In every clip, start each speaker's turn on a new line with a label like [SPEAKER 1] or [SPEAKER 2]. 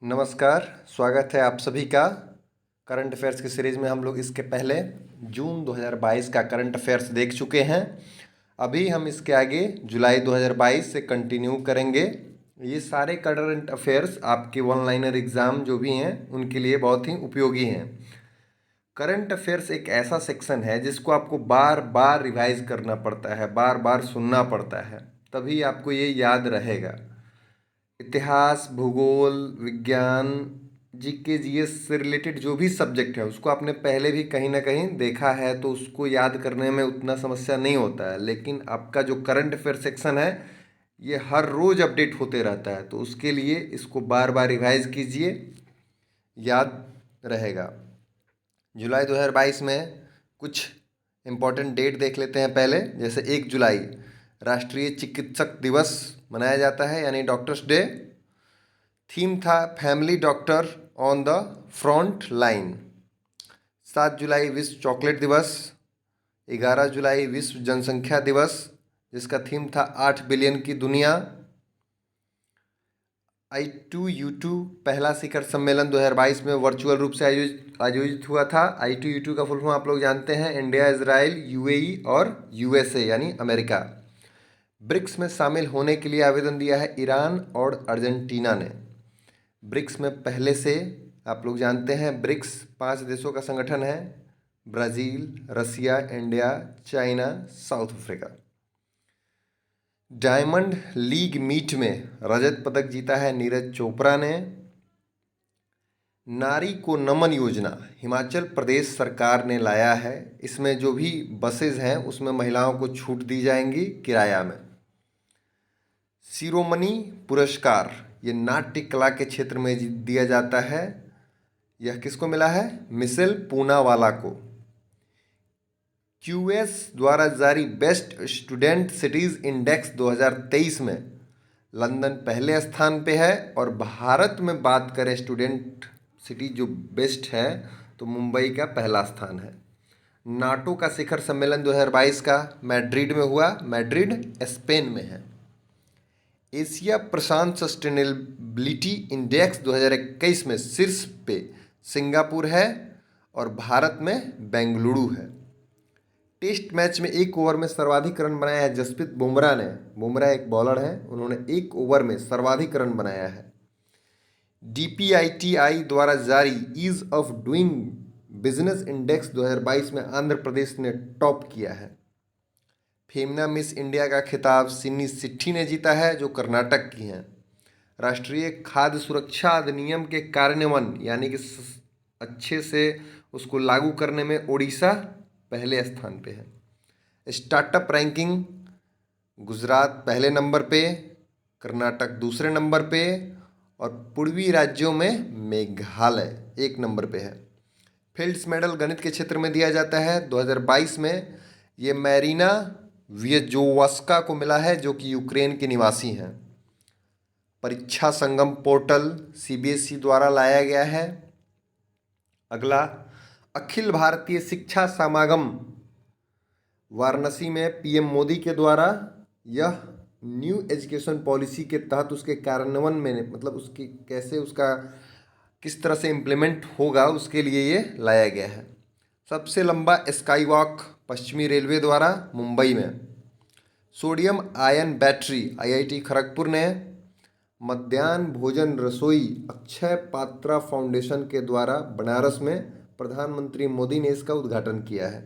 [SPEAKER 1] नमस्कार। स्वागत है आप सभी का करंट अफेयर्स की सीरीज़ में। हम लोग इसके पहले जून 2022 का करंट अफेयर्स देख चुके हैं। अभी हम इसके आगे जुलाई 2022 से कंटिन्यू करेंगे। ये सारे करंट अफेयर्स आपके वन लाइनर एग्ज़ाम जो भी हैं उनके लिए बहुत ही उपयोगी हैं। करंट अफेयर्स एक ऐसा सेक्शन है जिसको आपको बार बार रिवाइज करना पड़ता है, बार बार सुनना पड़ता है, तभी आपको ये याद रहेगा। इतिहास, भूगोल, विज्ञान, जीके, जीएस से रिलेटेड जो भी सब्जेक्ट है उसको आपने पहले भी कहीं ना कहीं देखा है, तो उसको याद करने में उतना समस्या नहीं होता है। लेकिन आपका जो करंट अफेयर सेक्शन है ये हर रोज़ अपडेट होते रहता है, तो उसके लिए इसको बार बार रिवाइज कीजिए, याद रहेगा। जुलाई 2022 में कुछ इम्पोर्टेंट डेट देख लेते हैं पहले। जैसे 1 जुलाई राष्ट्रीय चिकित्सक दिवस मनाया जाता है, यानी डॉक्टर्स डे। थीम था family doctor on the front line. 7 जुलाई विश्व चॉकलेट दिवस। 11 जुलाई विश्व जनसंख्या दिवस, जिसका थीम था 8 बिलियन की दुनिया। I2U2 पहला शिखर सम्मेलन 2022 में वर्चुअल रूप से आयोजित हुआ था। I2U2 का फुल फॉर्म आप लोग जानते हैं, इंडिया, इजराइल, यूएई और यूएसए यानी अमेरिका। ब्रिक्स में शामिल होने के लिए आवेदन दिया है ईरान और अर्जेंटीना ने। ब्रिक्स में पहले से आप लोग जानते हैं, ब्रिक्स 5 देशों का संगठन है: Brazil, Russia, India, China, South Africa. Diamond league meet में रजत पदक जीता है नीरज चोपड़ा ने। नारी को नमन योजना हिमाचल प्रदेश सरकार ने लाया है। इसमें जो भी बसेज हैं उसमें महिलाओं को छूट दी जाएंगी किराया में। शिरोमणि पुरस्कार ये नाट्य कला के क्षेत्र में दिया जाता है। यह किसको मिला है? मिशेल पूनावाला को। क्यूएस द्वारा जारी बेस्ट स्टूडेंट सिटीज़ इंडेक्स 2023 में लंदन पहले स्थान पे है, और भारत में बात करें स्टूडेंट सिटी जो बेस्ट है तो मुंबई का पहला स्थान है। नाटो का शिखर सम्मेलन 2022 का मैड्रिड में हुआ। मैड्रिड स्पेन में है। एशिया प्रशांत सस्टेनेबिलिटी इंडेक्स 2021 में शीर्ष पे सिंगापुर है और भारत में बेंगलुरु है। टेस्ट मैच में 1 ओवर में सर्वाधिक रन बनाया है जसप्रीत बुमराह ने। बुमराह एक बॉलर हैं, उन्होंने 1 ओवर में सर्वाधिक रन बनाया है। DPITI द्वारा जारी ease of doing business index 2022 में आंध्र प्रदेश ने टॉप किया है। फेमना मिस इंडिया का खिताब सिन्नी सिट्ठी ने जीता है, जो कर्नाटक की हैं। राष्ट्रीय खाद्य सुरक्षा अधिनियम के कार्यान्वयन यानी कि अच्छे से उसको लागू करने में ओडिशा पहले स्थान पे है। स्टार्टअप रैंकिंग गुजरात पहले नंबर पे, कर्नाटक दूसरे नंबर पे, और पूर्वी राज्यों में मेघालय 1 नंबर पे है। फील्ड्स मेडल गणित के क्षेत्र में दिया जाता है। 2022 में ये मैरिना वियजोवस्का को मिला है, जो कि यूक्रेन के निवासी हैं। परीक्षा संगम पोर्टल CBSE द्वारा लाया गया है। अगला, अखिल भारतीय शिक्षा समागम वाराणसी में PM मोदी के द्वारा, यह न्यू एजुकेशन पॉलिसी के तहत उसके कार्यान्वयन में, मतलब उसकी कैसे उसका किस तरह से इम्प्लीमेंट होगा उसके लिए ये लाया गया है। सबसे लंबा स्काई वॉक पश्चिमी रेलवे द्वारा मुंबई में। Sodium ion battery IIT Kharagpur ने। मध्याह्न भोजन रसोई अक्षय पात्रा फाउंडेशन के द्वारा बनारस में प्रधानमंत्री मोदी ने इसका उद्घाटन किया है।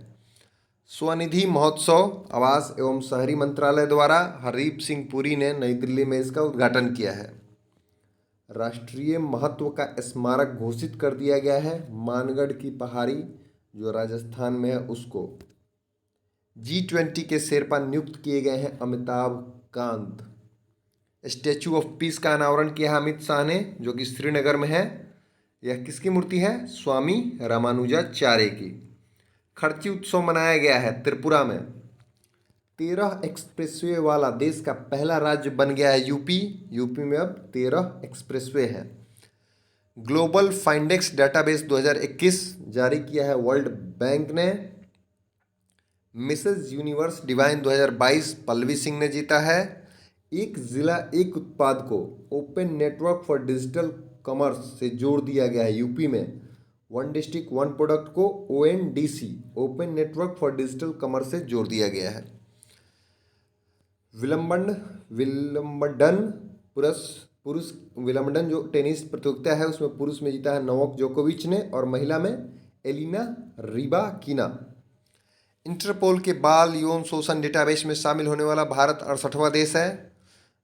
[SPEAKER 1] स्वनिधि महोत्सव आवास एवं शहरी मंत्रालय द्वारा हरदीप सिंह पुरी ने नई दिल्ली में इसका उद्घाटन किया है। राष्ट्रीय महत्व का स्मारक घोषित कर दिया गया है मानगढ़ की पहाड़ी जो राजस्थान में है उसको। G20 के शेरपा नियुक्त किए गए हैं Amitabh Kant. Statue of peace का अनावरण किया है अमित शाह ने, जो कि श्रीनगर में है। यह किसकी मूर्ति है? स्वामी रामानुजाचार्य की। खर्ची उत्सव मनाया गया है त्रिपुरा में। 13 एक्सप्रेसवे वाला देश का पहला राज्य बन गया है यूपी। यूपी में अब 13 एक्सप्रेसवे हैं। ग्लोबल फाइंडेक्स डाटाबेस 2021 जारी किया है वर्ल्ड बैंक ने। Mrs Universe Divine 2022 Pallavi Singh ने जीता है। एक जिला एक उत्पाद को open network for digital commerce से जोड़ दिया गया है। यूपी में वन डिस्ट्रिक्ट वन प्रोडक्ट को ONDC open network for digital commerce से जोड़ दिया गया है। विलम्बडन पुरुष विलम्बडन जो टेनिस प्रतियोगिता है उसमें पुरुष में जीता है नोवाक जोकोविच ने और महिला में एलिना रिबाकिना। इंटरपोल के बाल यौन शोषण डेटाबेस में शामिल होने वाला भारत 68वां देश है।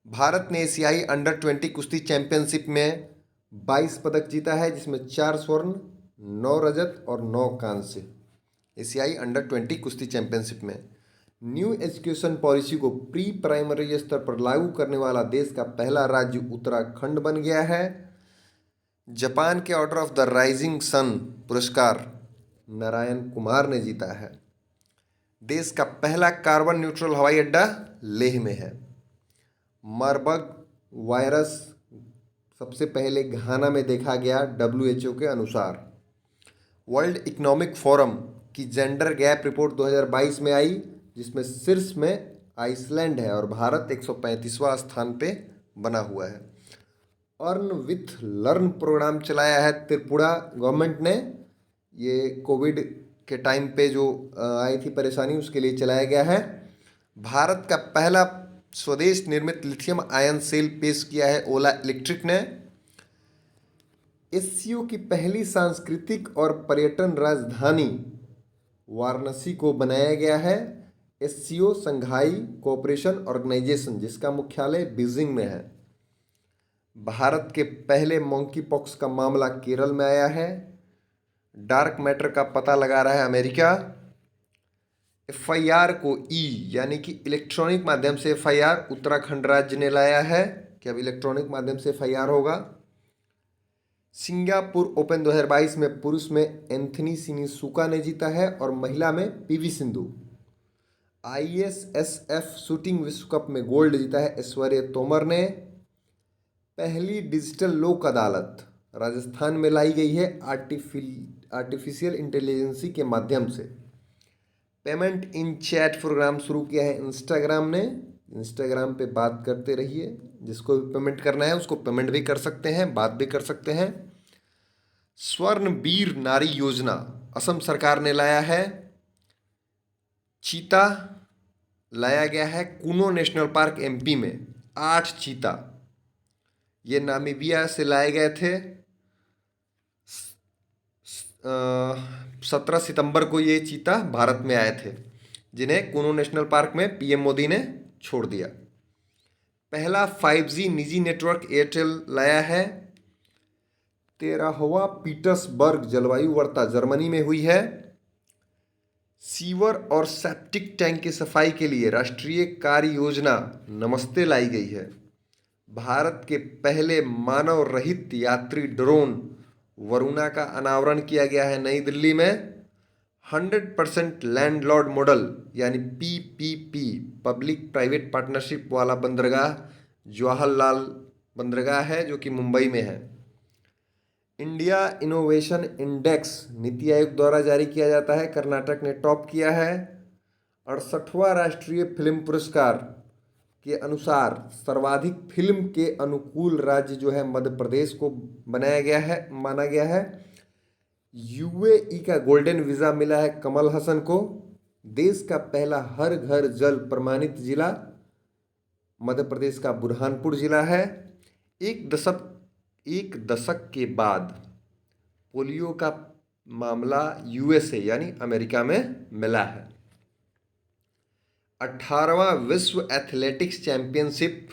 [SPEAKER 1] भारत ने एशियाई अंडर-20 कुश्ती चैंपियनशिप में 22 पदक जीता है, जिसमें 4 स्वर्ण, 9 रजत और 9 कांस्य। एशियाई अंडर-20 कुश्ती चैंपियनशिप में न्यू एजुकेशन पॉलिसी को प्री प्राइमरी स्तर पर लागू करने वाला देश का पहला राज्य उत्तराखंड बन गया है। जापान के order of the rising sun पुरस्कार नारायण कुमार ने जीता है। देश का पहला कार्बन न्यूट्रल हवाई अड्डा लेह में है। मार्बर्ग वायरस सबसे पहले घाना में देखा गया WHO के अनुसार। वर्ल्ड इकोनॉमिक फोरम की जेंडर गैप रिपोर्ट 2022 में आई, जिसमें शीर्ष में आइसलैंड है और भारत 135वां स्थान पे बना हुआ है। अर्न विथ लर्न प्रोग्राम चलाया है त्रिपुरा गवर्नमेंट ने। ये कोविड के टाइम पे जो आई थी परेशानी, उसके लिए चलाया गया है। भारत का पहला स्वदेश निर्मित लिथियम आयन सेल पेश किया है ओला इलेक्ट्रिक ने। एससीओ की पहली सांस्कृतिक और पर्यटन राजधानी वाराणसी को बनाया गया है। एससीओ संघाई कोऑपरेशन ऑर्गेनाइजेशन, जिसका मुख्यालय बीजिंग में है। भारत के पहले मंकी पॉक्स का मामला केरल में आया है। डार्क मैटर का पता लगा रहा है अमेरिका। FIR को यानी कि इलेक्ट्रॉनिक माध्यम से FIR उत्तराखंड राज्य ने लाया है कि अब इलेक्ट्रॉनिक माध्यम से FIR होगा। सिंगापुर ओपन 2022 में पुरुष में एंथनी सिनिसुका ने जीता है और महिला में PV सिंधु। ISSF शूटिंग विश्व कप में गोल्ड जीता है ऐश्वर्या तोमर ने। पहली डिजिटल लोक अदालत राजस्थान में लाई गई है आर्टिफिशियल इंटेलिजेंसी के माध्यम से। पेमेंट इन चैट प्रोग्राम शुरू किया है इंस्टाग्राम ने। इंस्टाग्राम पे बात करते रहिए, जिसको भी पेमेंट करना है उसको पेमेंट भी कर सकते हैं, बात भी कर सकते हैं। स्वर्णवीर नारी योजना असम सरकार ने लाया है। चीता लाया गया है कूनो नेशनल पार्क MP में। 8 चीता ये नामीबिया से लाए गए थे। 17 सितंबर को ये चीता भारत में आए थे, जिन्हें कूनो नेशनल पार्क में PM मोदी ने छोड़ दिया। पहला 5G निजी नेटवर्क एयरटेल लाया है। 13वां पीटर्सबर्ग जलवायु वार्ता जर्मनी में हुई है। सीवर और सेप्टिक टैंक की सफाई के लिए राष्ट्रीय कार्य योजना नमस्ते लाई गई है। भारत के पहले मानव रहित यात्री ड्रोन वरुणा का अनावरण किया गया है नई दिल्ली में। 100% लैंडलॉर्ड मॉडल यानी PPP पब्लिक प्राइवेट पार्टनरशिप वाला बंदरगाह जवाहरलाल बंदरगाह है, जो कि मुंबई में है। India innovation index NITI Aayog द्वारा जारी किया जाता है। कर्नाटक ने टॉप किया है। 68वां राष्ट्रीय फिल्म पुरस्कार के अनुसार सर्वाधिक फिल्म के अनुकूल राज्य जो है मध्य प्रदेश को बनाया गया है, माना गया है। UAE का गोल्डन वीज़ा मिला है कमल हसन को। देश का पहला हर घर जल प्रमाणित जिला मध्य प्रदेश का बुरहानपुर जिला है। एक दशक के बाद पोलियो का मामला USA यानी अमेरिका में मिला है। 18वां विश्व एथलेटिक्स चैंपियनशिप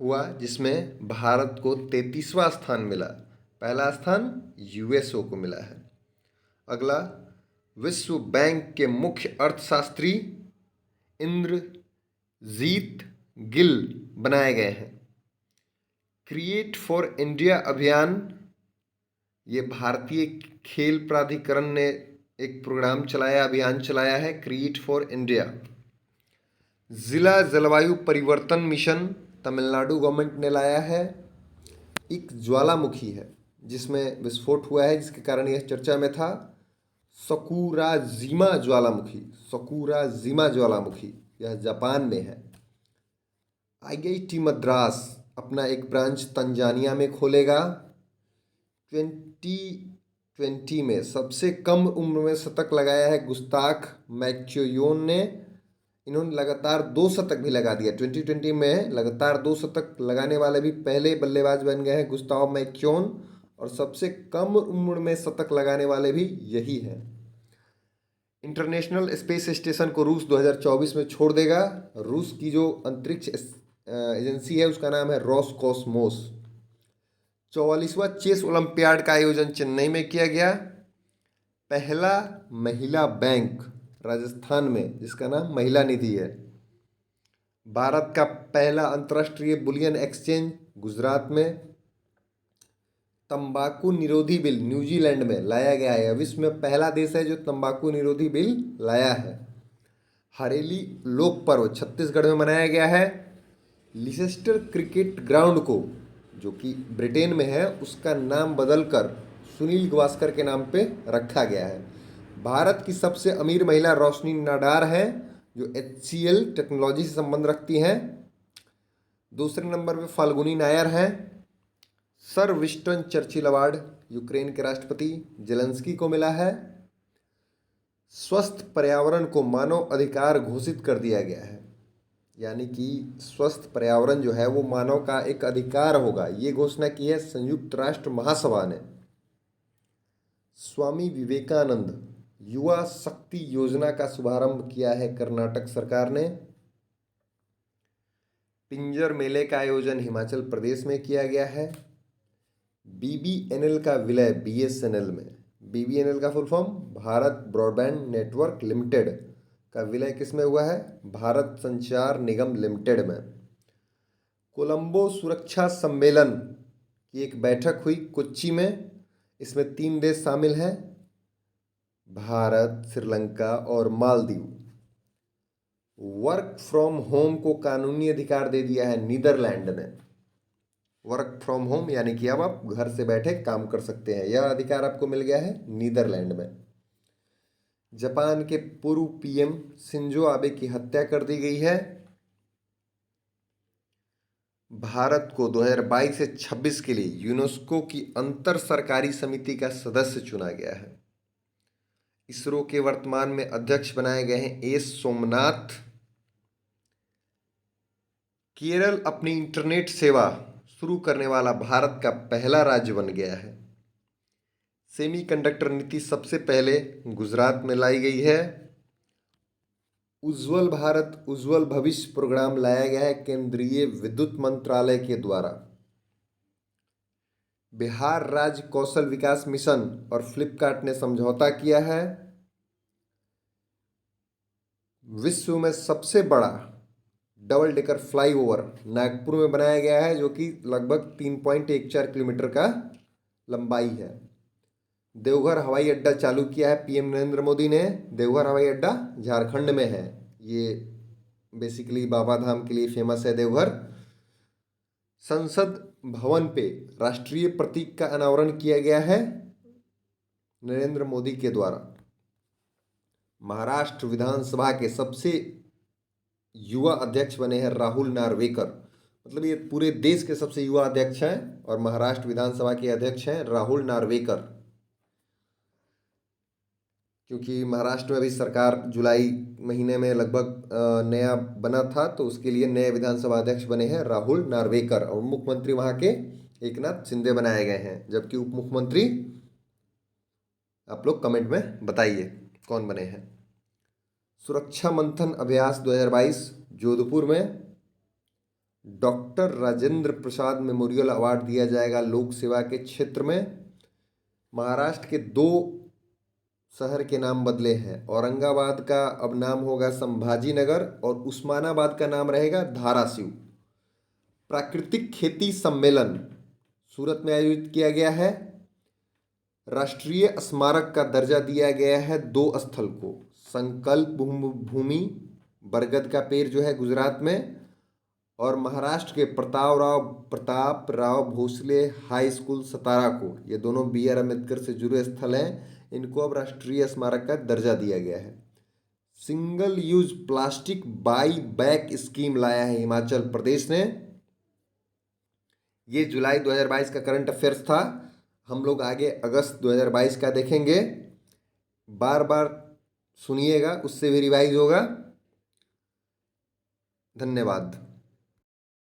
[SPEAKER 1] हुआ, जिसमें भारत को 33वां स्थान मिला। पहला स्थान USA को मिला है। अगला, विश्व बैंक के मुख्य अर्थशास्त्री इंद्रजीत गिल बनाए गए हैं। क्रिएट फॉर इंडिया अभियान, ये भारतीय खेल प्राधिकरण ने एक प्रोग्राम चलाया, अभियान चलाया है क्रिएट फॉर इंडिया। जिला जलवायु परिवर्तन मिशन तमिलनाडु गवर्नमेंट ने लाया है। एक ज्वालामुखी है जिसमें विस्फोट हुआ है, जिसके कारण यह चर्चा में था। सकुराजिमा ज्वालामुखी यह जापान में है। IIT मद्रास अपना एक ब्रांच तंजानिया में खोलेगा। 2020 में सबसे कम उम्र में शतक लगाया है गुस्ताख मैक्योयोन ने। इन्होंने लगातार 2 शतक भी लगा दिया। 2020 में लगातार 2 शतक लगाने वाले भी पहले बल्लेबाज बन गए हैं गुस्ताव मैक्योन, और सबसे कम उम्र में शतक लगाने वाले भी यही हैं। इंटरनेशनल स्पेस स्टेशन को रूस 2024 में छोड़ देगा। रूस की जो अंतरिक्ष एजेंसी है उसका नाम है रोसकॉस्मोस। 44वां चेस ओलंपियाड का आयोजन चेन्नई में किया गया। पहला महिला बैंक राजस्थान में, जिसका नाम महिला निधि है। भारत का पहला अंतर्राष्ट्रीय बुलियन एक्सचेंज गुजरात में। तंबाकू निरोधी बिल न्यूजीलैंड में लाया गया है। विश्व में पहला देश है जो तंबाकू निरोधी बिल लाया है। हरेली लोक पर्व छत्तीसगढ़ में मनाया गया है। लिसेस्टर क्रिकेट ग्राउंड को, जो कि ब्रिटेन में है, उसका नाम बदलकर सुनील गावस्कर के नाम पे रखा गया है। भारत की सबसे अमीर महिला रोशनी नाडार हैं, जो HCL टेक्नोलॉजी से संबंध रखती हैं। दूसरे नंबर पे फाल्गुनी नायर हैं। Sir Winston Churchill award Ukraine के राष्ट्रपति जेलेंस्की को मिला है। स्वस्थ पर्यावरण को मानव अधिकार घोषित कर दिया गया है, यानी कि स्वस्थ पर्यावरण जो है वो मानव का एक अधिकार होगा, ये घोषणा की है संयुक्त राष्ट्र महासभा ने। स्वामी विवेकानंद युवा शक्ति योजना का शुभारंभ किया है कर्नाटक सरकार ने। पिंजर मेले का आयोजन हिमाचल प्रदेश में किया गया है। BBNL का विलय BSNL में। BBNL का full form Bharat broadband network limited का विलय किस में हुआ है? भारत संचार निगम लिमिटेड में। कोलंबो सुरक्षा सम्मेलन की एक बैठक हुई कोच्चि में। इसमें 3 देश शामिल हैं, भारत, श्रीलंका और मालदीव। वर्क फ्रॉम होम को कानूनी अधिकार दे दिया है नीदरलैंड ने। वर्क फ्रॉम होम यानी कि अब आप घर से बैठे काम कर सकते हैं, यह अधिकार आपको मिल गया है नीदरलैंड में। जापान के पूर्व PM शिंजो आबे की हत्या कर दी गई है। भारत को 2022 से 26 के लिए यूनेस्को की अंतर सरकारी समिति का सदस्य चुना गया है। इसरो के वर्तमान में अध्यक्ष बनाए गए हैं एस सोमनाथ। केरल अपनी इंटरनेट सेवा शुरू करने वाला भारत का पहला राज्य बन गया है। सेमीकंडक्टर नीति सबसे पहले गुजरात में लाई गई है। उज्ज्वल भारत उज्ज्वल भविष्य प्रोग्राम लाया गया है केंद्रीय विद्युत मंत्रालय के द्वारा। बिहार राज्य कौशल विकास मिशन और फ्लिपकार्ट ने समझौता किया है। विश्व में सबसे बड़ा डबल डेकर फ्लाईओवर नागपुर में बनाया गया है, जो कि लगभग 3.14 किलोमीटर का लंबाई है। देवघर हवाई अड्डा चालू किया है PM नरेंद्र मोदी ने। देवघर हवाई अड्डा झारखंड में है। ये बेसिकली बाबा धाम के लिए फेमस है देवघर। संसद भवन पे राष्ट्रीय प्रतीक का अनावरण किया गया है नरेंद्र मोदी के द्वारा। महाराष्ट्र विधानसभा के सबसे युवा अध्यक्ष बने हैं राहुल नार्वेकर। मतलब ये पूरे देश के सबसे युवा अध्यक्ष हैं और महाराष्ट्र विधानसभा के अध्यक्ष हैं राहुल नार्वेकर। क्योंकि महाराष्ट्र में अभी सरकार जुलाई महीने में लगभग नया बना था, तो उसके लिए नए विधानसभा अध्यक्ष बने हैं राहुल नार्वेकर, और मुख्यमंत्री वहाँ के एकनाथ शिंदे बनाए गए हैं। जबकि उप मुख्यमंत्री आप लोग कमेंट में बताइए कौन बने हैं। सुरक्षा मंथन अभ्यास 2022 जोधपुर में। Doctor Rajendra Prasad memorial award दिया जाएगा लोक सेवा के क्षेत्र में। महाराष्ट्र के 2 शहर के नाम बदले हैं। औरंगाबाद का अब नाम होगा संभाजी नगर और उस्मानाबाद का नाम रहेगा धाराशिव। प्राकृतिक खेती सम्मेलन सूरत में आयोजित किया गया है। राष्ट्रीय स्मारक का दर्जा दिया गया है 2 स्थल को। संकल्प भूमि बरगद का पेड़ जो है गुजरात में, और महाराष्ट्र के प्रताप राव भोसले हाई स्कूल सतारा को, ये दोनों BR अम्बेडकर से जुड़े स्थल हैं। इनको अब राष्ट्रीय स्मारक का दर्जा दिया गया है। Single use plastic by back scheme लाया है हिमाचल प्रदेश ने। ये जुलाई 2022 का करंट अफेयर्स था। हम लोग आगे अगस्त 2022 का देखेंगे। बार बार सुनिएगा, उससे भी रिवाइज होगा। धन्यवाद।